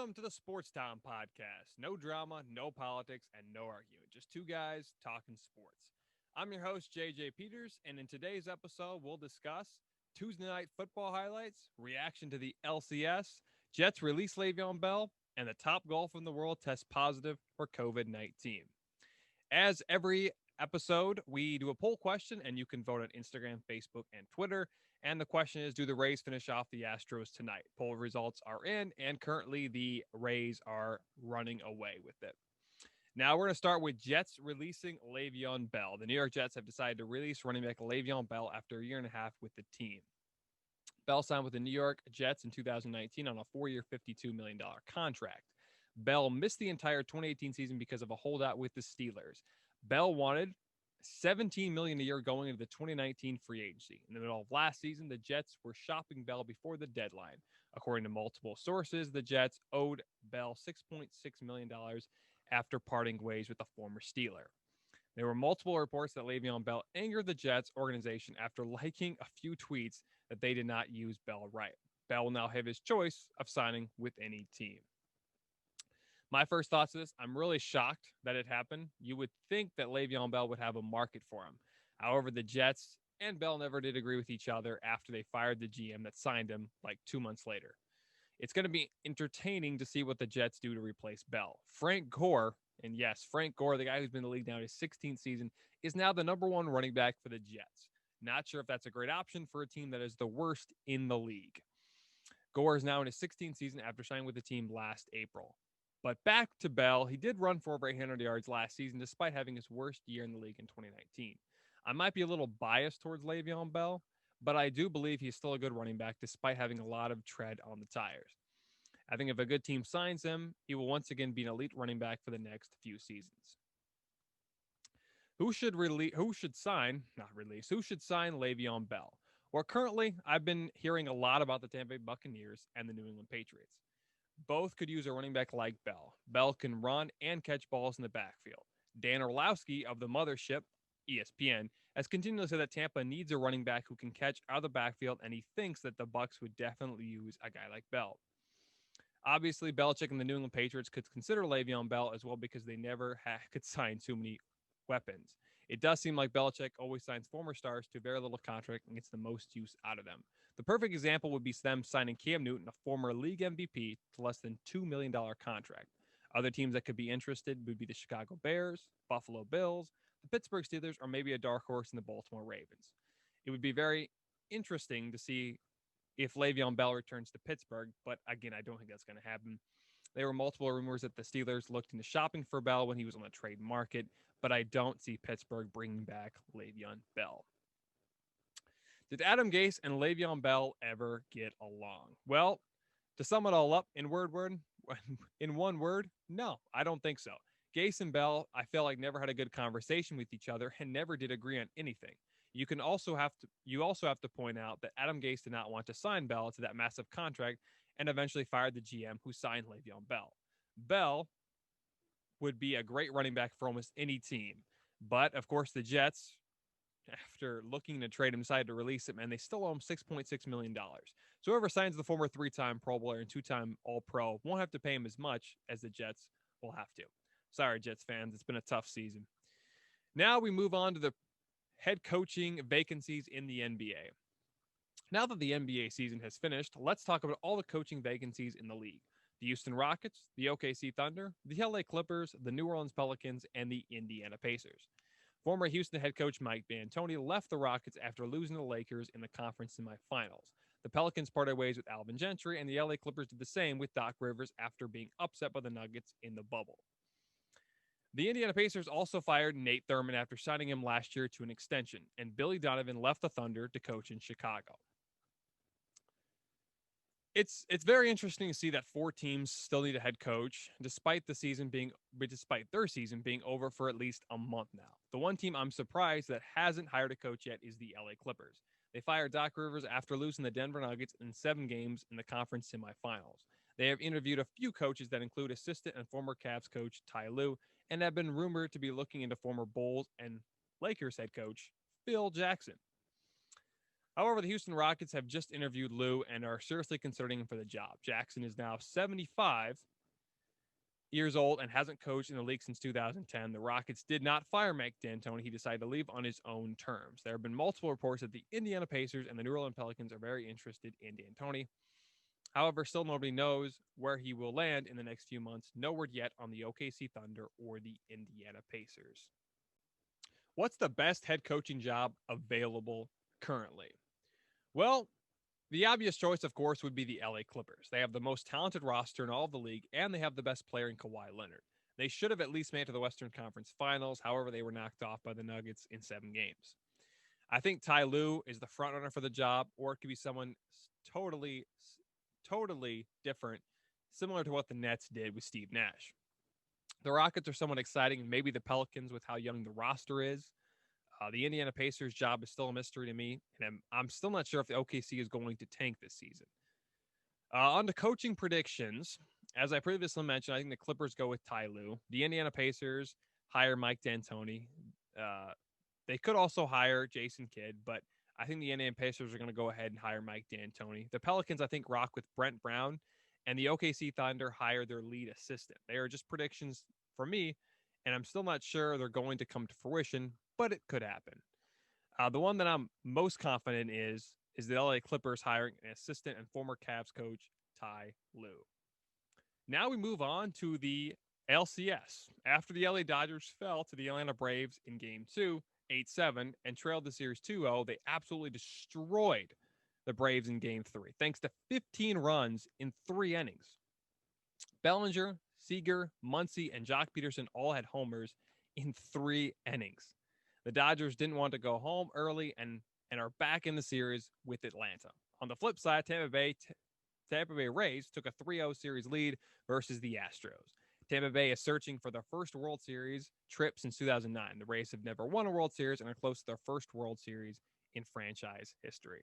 Welcome to the Sports Town podcast. No drama, no politics, and no arguing. Just two guys talking sports. I'm your host, JJ Peters, and in today's episode, we'll discuss Tuesday night football highlights, reaction to the LCS, Jets release Le'Veon Bell, and the top golfer in the world tests positive for COVID 19. As every episode, we do a poll question, and you can vote on Instagram, Facebook, and Twitter. And the question is, do the Rays finish off the Astros tonight? Poll results are in, and currently the Rays are running away with it. Now we're going to start with Jets releasing Le'Veon Bell. The New York Jets have decided to release running back Le'Veon Bell after a year and a half with the team. Bell signed with the New York Jets in 2019 on a 4-year, $52 million contract. Bell missed the entire 2018 season because of a holdout with the Steelers. Bell wanted $17 million a year going into the 2019 free agency. In the middle of last season, the Jets were shopping Bell before the deadline. According to multiple sources, the Jets owed Bell $6.6 million after parting ways with the former Steeler. There were multiple reports that Le'Veon Bell angered the Jets organization after liking a few tweets that they did not use Bell right. Bell will now have his choice of signing with any team. My first thoughts of this, I'm really shocked that it happened. You would think that Le'Veon Bell would have a market for him. However, the Jets and Bell never did agree with each other after they fired the GM that signed him like 2 months later. It's going to be entertaining to see what the Jets do to replace Bell. Frank Gore, and yes, Frank Gore, the guy who's been in the league now his 16th season, is now the number one running back for the Jets. Not sure if that's a great option for a team that is the worst in the league. Gore is now in his 16th season after signing with the team last April. But back to Bell, he did run for over 800 yards last season despite having his worst year in the league in 2019. I might be a little biased towards Le'Veon Bell, but I do believe he's still a good running back despite having a lot of tread on the tires. I think if a good team signs him, he will once again be an elite running back for the next few seasons. Who should sign Le'Veon Bell? Well, currently, I've been hearing a lot about the Tampa Bay Buccaneers and the New England Patriots. Both could use a running back like Bell. Bell can run and catch balls in the backfield. Dan Orlowski of the mothership, ESPN, has continued to say that Tampa needs a running back who can catch out of the backfield, and he thinks that the Bucs would definitely use a guy like Bell. Obviously, Belichick and the New England Patriots could consider Le'Veon Bell as well because they never could sign too many weapons. It does seem like Belichick always signs former stars to very little contract and gets the most use out of them. The perfect example would be them signing Cam Newton, a former league MVP, to less than $2 million contract. Other teams that could be interested would be the Chicago Bears, Buffalo Bills, the Pittsburgh Steelers, or maybe a dark horse in the Baltimore Ravens. It would be very interesting to see if Le'Veon Bell returns to Pittsburgh, but again, I don't think that's going to happen. There were multiple rumors that the Steelers looked into shopping for Bell when he was on the trade market, but I don't see Pittsburgh bringing back Le'Veon Bell. Did Adam Gase and Le'Veon Bell ever get along? Well, to sum it all up in one word, no, I don't think so. Gase and Bell, I feel like never had a good conversation with each other and never did agree on anything. You also have to point out that Adam Gase did not want to sign Bell to that massive contract and eventually fired the GM who signed Le'Veon Bell. Bell would be a great running back for almost any team. But, of course, the Jets, after looking to trade him, decided to release him, and they still owe him $6.6 million. So whoever signs the former 3-time Pro Bowler and 2-time All-Pro won't have to pay him as much as the Jets will have to. Sorry, Jets fans. It's been a tough season. Now we move on to the head coaching vacancies in the NBA. Now that the NBA season has finished, let's talk about all the coaching vacancies in the league. The Houston Rockets, the OKC Thunder, the LA Clippers, the New Orleans Pelicans, and the Indiana Pacers. Former Houston head coach Mike D'Antoni left the Rockets after losing to the Lakers in the conference semifinals. The Pelicans parted ways with Alvin Gentry, and the LA Clippers did the same with Doc Rivers after being upset by the Nuggets in the bubble. The Indiana Pacers also fired Nate Thurmond after signing him last year to an extension, and Billy Donovan left the Thunder to coach in Chicago. It's very interesting to see that 4 teams still need a head coach, despite their season being over for at least a month now. The one team I'm surprised that hasn't hired a coach yet is the LA Clippers. They fired Doc Rivers after losing the Denver Nuggets in 7 games in the conference semifinals. They have interviewed a few coaches that include assistant and former Cavs coach Ty Lue, and have been rumored to be looking into former Bulls and Lakers head coach Phil Jackson. However, the Houston Rockets have just interviewed Lue and are seriously considering him for the job. Jackson is now 75 years old and hasn't coached in the league since 2010. The Rockets did not fire Mike D'Antoni. He decided to leave on his own terms. There have been multiple reports that the Indiana Pacers and the New Orleans Pelicans are very interested in D'Antoni. However, still nobody knows where he will land in the next few months. No word yet on the OKC Thunder or the Indiana Pacers. What's the best head coaching job available currently? Well, the obvious choice, of course, would be the LA Clippers. They have the most talented roster in all of the league, and they have the best player in Kawhi Leonard. They should have at least made it to the Western Conference Finals. However, they were knocked off by the Nuggets in 7 games. I think Ty Lue is the front runner for the job, or it could be someone totally, totally different, similar to what the Nets did with Steve Nash. The Rockets are somewhat exciting, maybe the Pelicans with how young the roster is. The Indiana Pacers job is still a mystery to me, and I'm still not sure if the OKC is going to tank this season. On to coaching predictions. As I previously mentioned, I think the Clippers go with Ty Lue. The Indiana Pacers hire Mike D'Antoni. They could also hire Jason Kidd, but I think the Indiana Pacers are going to go ahead and hire Mike D'Antoni. The Pelicans, I think, rock with Brent Brown, and the OKC Thunder hire their lead assistant. They are just predictions for me, and I'm still not sure they're going to come to fruition, but it could happen. The one that I'm most confident is the LA Clippers hiring an assistant and former Cavs coach, Ty Lue. Now we move on to the LCS. After the LA Dodgers fell to the Atlanta Braves in Game 2, 8-7, and trailed the series 2-0, they absolutely destroyed the Braves in Game 3, thanks to 15 runs in 3 innings. Bellinger, Seager, Muncy, and Jock Peterson all had homers in 3 innings. The Dodgers didn't want to go home early and are back in the series with Atlanta. On the flip side, Tampa Bay Rays took a 3-0 series lead versus the Astros. Tampa Bay is searching for their first World Series trip since 2009. The Rays have never won a World Series and are close to their first World Series in franchise history.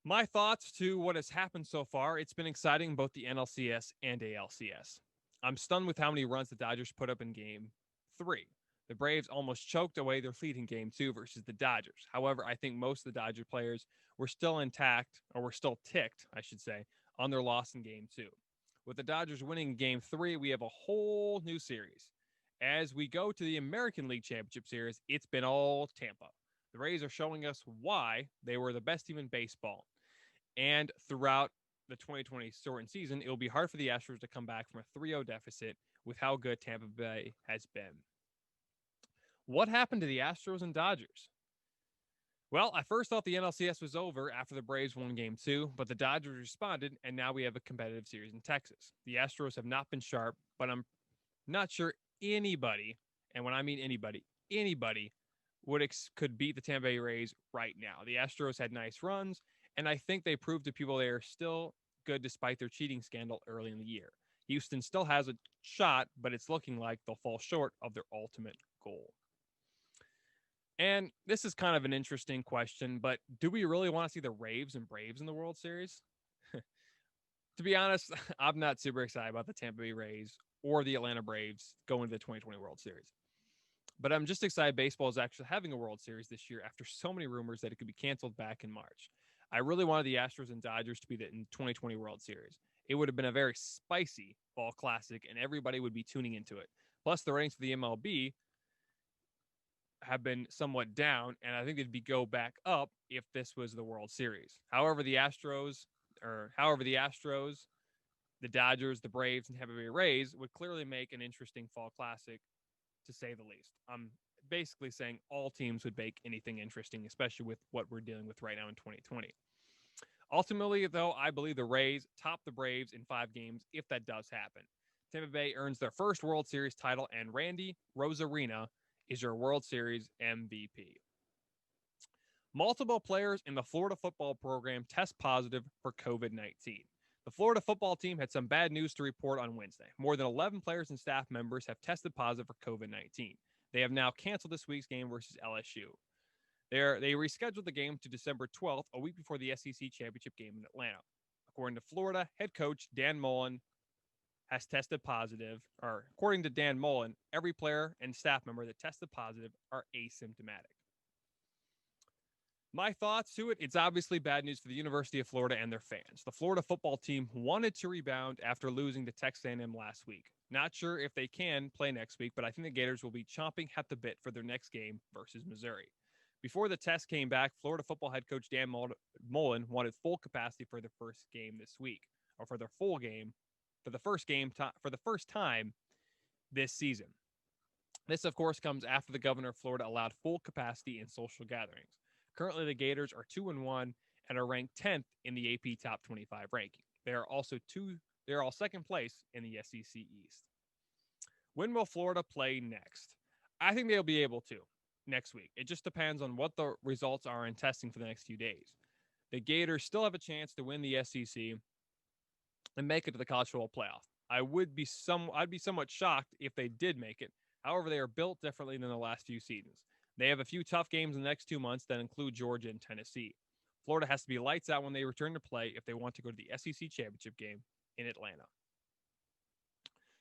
My thoughts to what has happened so far, it's been exciting, both the NLCS and ALCS. I'm stunned with how many runs the Dodgers put up in Game 3. The Braves almost choked away their lead in Game 2 versus the Dodgers. However, I think most of the Dodger players were still intact, or were still ticked, I should say, on their loss in Game 2. With the Dodgers winning Game 3, we have a whole new series. As we go to the American League Championship Series, it's been all Tampa. The Rays are showing us why they were the best team in baseball. And throughout the 2020 shortened season, it will be hard for the Astros to come back from a 3-0 deficit with how good Tampa Bay has been. What happened to the Astros and Dodgers? Well, I first thought the NLCS was over after the Braves won Game 2, but the Dodgers responded, and now we have a competitive series in Texas. The Astros have not been sharp, but I'm not sure anybody, and when I mean anybody could beat the Tampa Bay Rays right now. The Astros had nice runs, and I think they proved to people they are still good despite their cheating scandal early in the year. Houston still has a shot, but it's looking like they'll fall short of their ultimate goal. And this is kind of an interesting question, but do we really want to see the Raves and Braves in the World Series? To be honest, I'm not super excited about the Tampa Bay Rays or the Atlanta Braves going to the 2020 World Series. But I'm just excited baseball is actually having a World Series this year after so many rumors that it could be canceled back in March. I really wanted the Astros and Dodgers to be in 2020 World Series. It would have been a very spicy fall classic, and everybody would be tuning into it. Plus, the ratings for the MLB have been somewhat down, and I think they'd go back up if this was the World Series. However, the Astros, the Dodgers, the Braves, and Tampa Bay Rays would clearly make an interesting fall classic, to say the least. I'm basically saying all teams would make anything interesting, especially with what we're dealing with right now in 2020. Ultimately, though, I believe the Rays top the Braves in 5 games if that does happen. Tampa Bay earns their first World Series title, and Randy Rosarina is your World Series MVP. Multiple players in the Florida football program test positive for COVID-19. The Florida football team had some bad news to report on Wednesday. More than 11 players and staff members have tested positive for COVID-19. They have now canceled this week's game versus LSU. They rescheduled the game to December 12th, a week before the SEC championship game in Atlanta. According to Florida head coach Dan Mullen, has tested positive, or according to Dan Mullen, every player and staff member that tested positive are asymptomatic. My thoughts to it, it's obviously bad news for the University of Florida and their fans. The Florida football team wanted to rebound after losing to Texas A&M last week. Not sure if they can play next week, but I think the Gators will be chomping at the bit for their next game versus Missouri. Before the test came back, Florida football head coach Dan Mullen wanted full capacity for the first game this week, or for their full game, for the first time this season. This, of course, comes after the governor of Florida allowed full capacity in social gatherings. Currently, the Gators are 2-1 and are ranked 10th in the AP Top 25 ranking. They are all second place in the SEC East. When will Florida play next? I think they'll be able to next week. It just depends on what the results are in testing for the next few days. The Gators still have a chance to win the SEC and make it to the college football playoff. I'd be somewhat shocked if they did make it. However, they are built differently than the last few seasons. They have a few tough games in the next 2 months that include Georgia and Tennessee. Florida has to be lights out when they return to play if they want to go to the SEC championship game in Atlanta.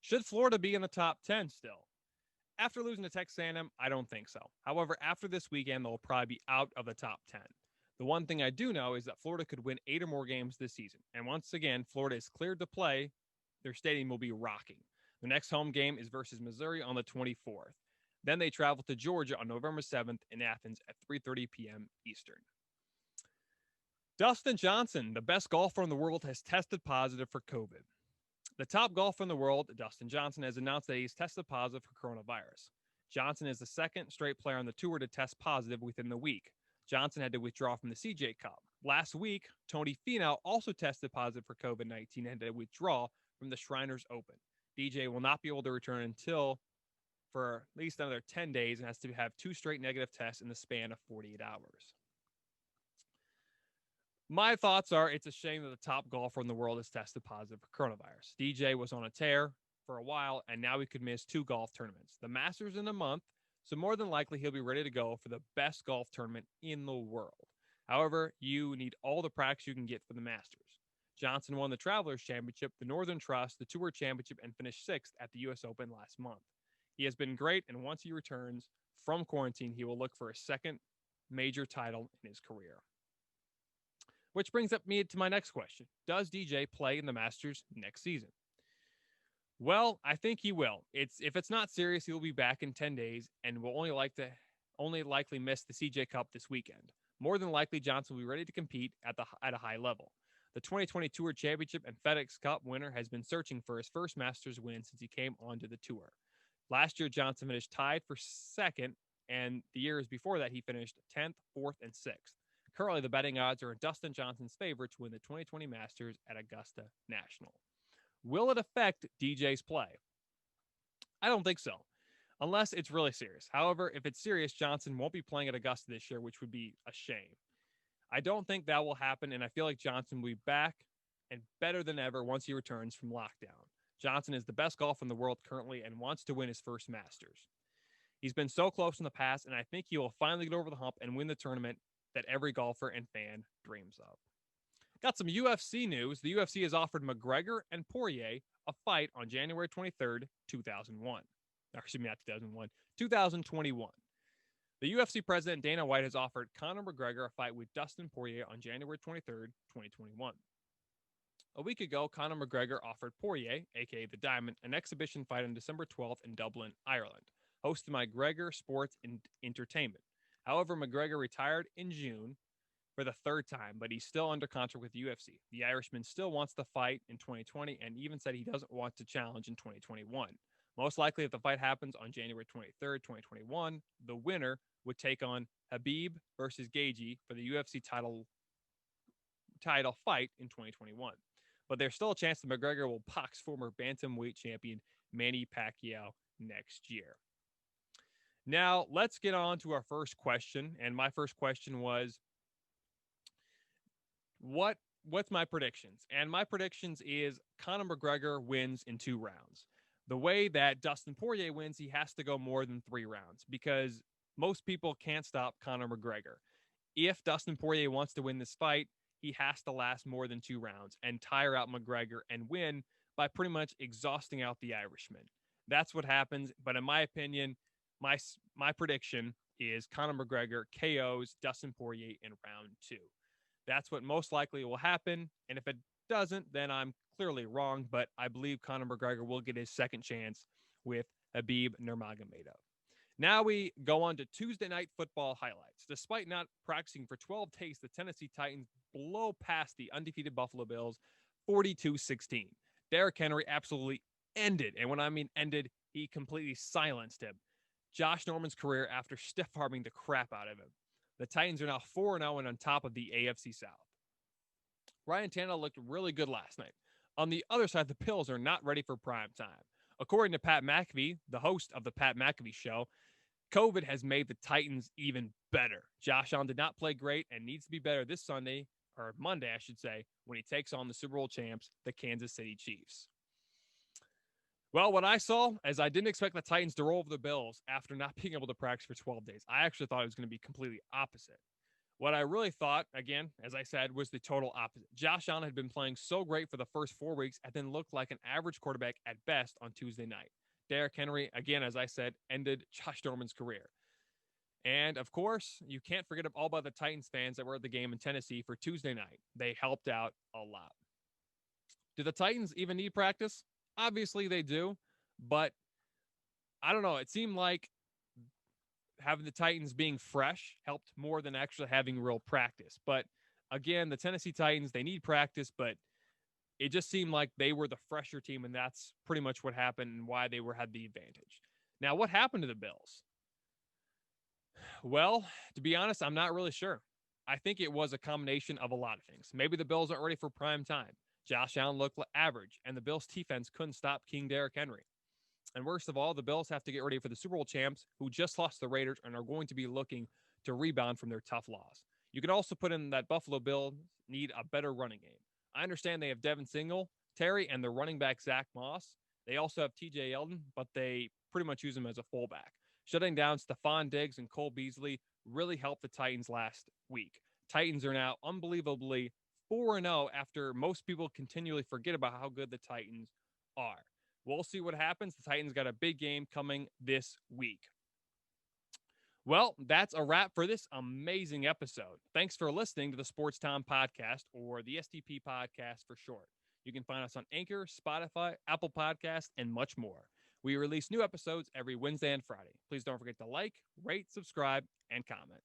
Should Florida be in the top 10 still? After losing to Texas A&M, I don't think so. However, after this weekend, they'll probably be out of the top 10. The one thing I do know is that Florida could win 8 or more games this season. And once again, Florida is cleared to play. Their stadium will be rocking. The next home game is versus Missouri on the 24th. Then they travel to Georgia on November 7th in Athens at 3:30 p.m. Eastern. Dustin Johnson, the best golfer in the world, has tested positive for COVID. The top golfer in the world, Dustin Johnson, has announced that he's tested positive for coronavirus. Johnson is the second straight player on the tour to test positive within the week. Johnson had to withdraw from the CJ Cup. Last week, Tony Finau also tested positive for COVID-19 and had to withdraw from the Shriners Open. DJ will not be able to return until for at least another 10 days and has to have 2 straight negative tests in the span of 48 hours. My thoughts are it's a shame that the top golfer in the world has tested positive for coronavirus. DJ was on a tear for a while, and now he could miss 2 golf tournaments. The Masters in a month, so more than likely he'll be ready to go for the best golf tournament in the world. However, you need all the practice you can get for the Masters. Johnson won the Travelers Championship, the Northern Trust, the Tour Championship, and finished 6th at the U.S. Open last month. He has been great, and once he returns from quarantine, he will look for a second major title in his career. Which brings up me to my next question. Does DJ play in the Masters next season? Well, I think he will. If it's not serious, he will be back in 10 days and will only likely miss the CJ Cup this weekend. More than likely, Johnson will be ready to compete at a high level. The 2020 Tour Championship and FedEx Cup winner has been searching for his first Masters win since he came onto the tour. Last year, Johnson finished tied for second, and the years before that, he finished 10th, 4th, and 6th. Currently, the betting odds are in Dustin Johnson's favor to win the 2020 Masters at Augusta National. Will it affect DJ's play? I don't think so, unless it's really serious. However, if it's serious, Johnson won't be playing at Augusta this year, which would be a shame. I don't think that will happen, and I feel like Johnson will be back and better than ever once he returns from lockdown. Johnson is the best golfer in the world currently and wants to win his first Masters. He's been so close in the past, and I think he will finally get over the hump and win the tournament that every golfer and fan dreams of. Got some UFC news. The UFC has offered McGregor and Poirier a fight on January 23rd, 2001. Excuse me, not 2001, 2021. The UFC president Dana White has offered Conor McGregor a fight with Dustin Poirier on January 23rd, 2021. A week ago, Conor McGregor offered Poirier, aka The Diamond, an exhibition fight on December 12th in Dublin, Ireland, hosted by McGregor Sports and Entertainment. However, McGregor retired in June for the 3rd time, but he's still under contract with the UFC. The Irishman still wants the fight in 2020 and even said he doesn't want to challenge in 2021. Most likely, if the fight happens on January 23rd, 2021, the winner would take on Khabib versus Gaethje for the UFC title fight in 2021. But there's still a chance that McGregor will box former bantamweight champion Manny Pacquiao next year. Now, let's get on to our first question. And my first question was, what's my predictions? And my predictions is Conor McGregor wins in 2 rounds. The way that Dustin Poirier wins, he has to go more than 3 rounds because most people can't stop Conor McGregor. If Dustin Poirier wants to win this fight, he has to last more than 2 rounds and tire out McGregor and win by pretty much exhausting out the Irishman. That's what happens. But in my opinion, my prediction, is Conor McGregor KOs Dustin Poirier in round 2. That's what most likely will happen. And if it doesn't, then I'm clearly wrong. But I believe Conor McGregor will get his second chance with Khabib Nurmagomedov. Now we go on to Tuesday night football highlights. Despite not practicing for 12 days, the Tennessee Titans blow past the undefeated Buffalo Bills 42-16. Derrick Henry absolutely ended, and when I mean ended, he completely silenced him. Josh Norman's career after stiff-arming the crap out of him. The Titans are now 4-0 and on top of the AFC South. Ryan Tannehill looked really good last night. On the other side, the Bills are not ready for prime time. According to Pat McAfee, the host of the Pat McAfee Show, COVID has made the Titans even better. Josh Allen did not play great and needs to be better this Sunday, or Monday, I should say, when he takes on the Super Bowl champs, the Kansas City Chiefs. Well, what I saw is I didn't expect the Titans to roll over the Bills after not being able to practice for 12 days. I actually thought it was going to be completely opposite. What I really thought, again, as I said, was the total opposite. Josh Allen had been playing so great for the first 4 weeks and then looked like an average quarterback at best on Tuesday night. Derrick Henry, again, as I said, ended Josh Norman's career. And, of course, you can't forget all about the Titans fans that were at the game in Tennessee for Tuesday night. They helped out a lot. Do the Titans even need practice? Obviously, they do. But, I don't know. It seemed like having the Titans being fresh helped more than actually having real practice. But, again, the Tennessee Titans, they need practice, but it just seemed like they were the fresher team, and that's pretty much what happened and why they had the advantage. Now, what happened to the Bills? Well, to be honest, I'm not really sure. I think it was a combination of a lot of things. Maybe the Bills aren't ready for prime time. Josh Allen looked average, and the Bills' defense couldn't stop King Derrick Henry. And worst of all, the Bills have to get ready for the Super Bowl champs, who just lost the Raiders and are going to be looking to rebound from their tough loss. You could also put in that Buffalo Bills need a better running game. I understand they have Devin Singletary and their running back Zach Moss. They also have TJ Yeldon, but they pretty much use him as a fullback. Shutting down Stephon Diggs and Cole Beasley really helped the Titans last week. Titans are now unbelievably 4-0 after most people continually forget about how good the Titans are. We'll see what happens. The Titans got a big game coming this week. Well, that's a wrap for this amazing episode. Thanks for listening to the Sports Time Podcast, or the STP Podcast for short. You can find us on Anchor, Spotify, Apple Podcasts, and much more. We release new episodes every Wednesday and Friday. Please don't forget to like, rate, subscribe, and comment.